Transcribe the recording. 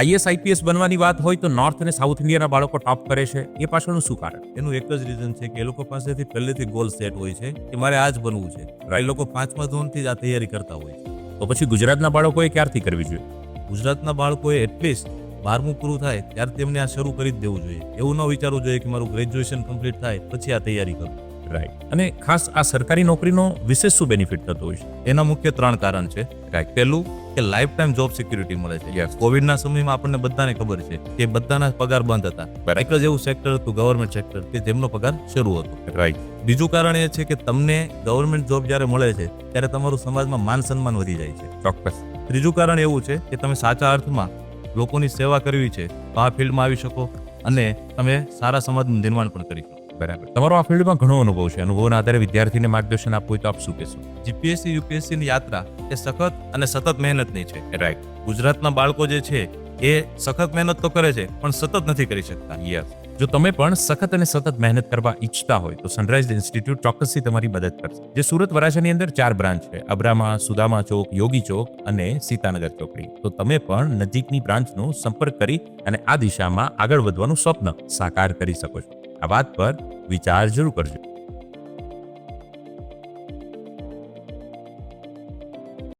IAS IPS બનવાની વાત હોય તો નોર્થ અને સાઉથ ઇન્ડિયાના બાળકો ટોપ કરે છે, એ પાછળનું શું કારણ? એનું એક જ રીઝન છે કે એ લોકો પાસેથી પહેલેથી ગોલ સેટ હોય છે કે મારે આ જ બનવું છે. એ લોકો 5મા ધોરણથી જ આ તૈયારી કરતા હોય છે. તો પછી ગુજરાતના બાળકોએ ક્યારથી કરવી જોઈએ? ગુજરાતના બાળકોએ એટલીસ્ટ 12મું પૂરું થાય ત્યારે તેમને આ શરૂ કરી જ દેવું જોઈએ. એવું ન વિચારવું જોઈએ કે મારું ગ્રેજ્યુએશન કમ્પ્લીટ થાય પછી આ તૈયારી કરું. રાઈટ. અને ખાસ આ સરકારી નોકરીનો વિશેષ શું બેનિફિટ થતો હોય છે? એના મુખ્ય 3 કારણ છે. રાઈટ. પહેલું કે લાઈફ ટાઈમ જોબ સિક્યુરિટી મળે છે. કોવિડના સમયમાં આપણને બધાને ખબર છે કે બધાના પગાર બંધ હતા. એક જ એવું સેક્ટર હતું ગવર્મેન્ટ સેક્ટર કે જેમનો પગાર શરૂ હતો. રાઈટ. બીજું કારણ એ છે કે તમને ગવર્મેન્ટ જોબ જ્યારે મળે છે ત્યારે તમારું સમાજમાં માન સન્માન વધી જાય છે. ચોક્કસ. ત્રીજું કારણ એવું છે કે તમે સાચા અર્થમાં લોકોની સેવા કરવી છે તો આ ફિલ્ડમાં આવી શકો અને તમે સારા સમાજનું નિર્માણ પણ કરી શકો. બરાબર. તમારો આ ફિલ્ડમાં ઘણો અનુભવ છે. અનુભવના આધારે વિદ્યાર્થીને માર્ગદર્શન આપવું હોય તો આપ શું કહેશો? જીપીએસસી યુપીએસસીની યાત્રા એ સખત અને સતત મહેનતની છે. રાઈટ. ગુજરાતના બાળકો જે છે એ સખત મહેનત તો કરે છે પણ સતત નથી કરી શકતા. યસ. જો તમે પણ સખત અને સતત મહેનત કરવા ઈચ્છતા હોય તો સનરાઈઝ ઇન્સ્ટિટ્યૂટ ચોક્કસથી તમારી મદદ કરશે. જે સુરત વરાછાની અંદર 4 બ્રાન્ચ છે, અબ્રામા, સુદામા ચોક, યોગી ચોક અને સીતાનગર ચોકડી. તો તમે પણ નજીકની બ્રાન્ચનો સંપર્ક કરી અને આ દિશામાં આગળ વધવાનું સ્વપ્ન સાકાર કરી શકો છો. આ વાત પર વિચાર જરૂર કરજો.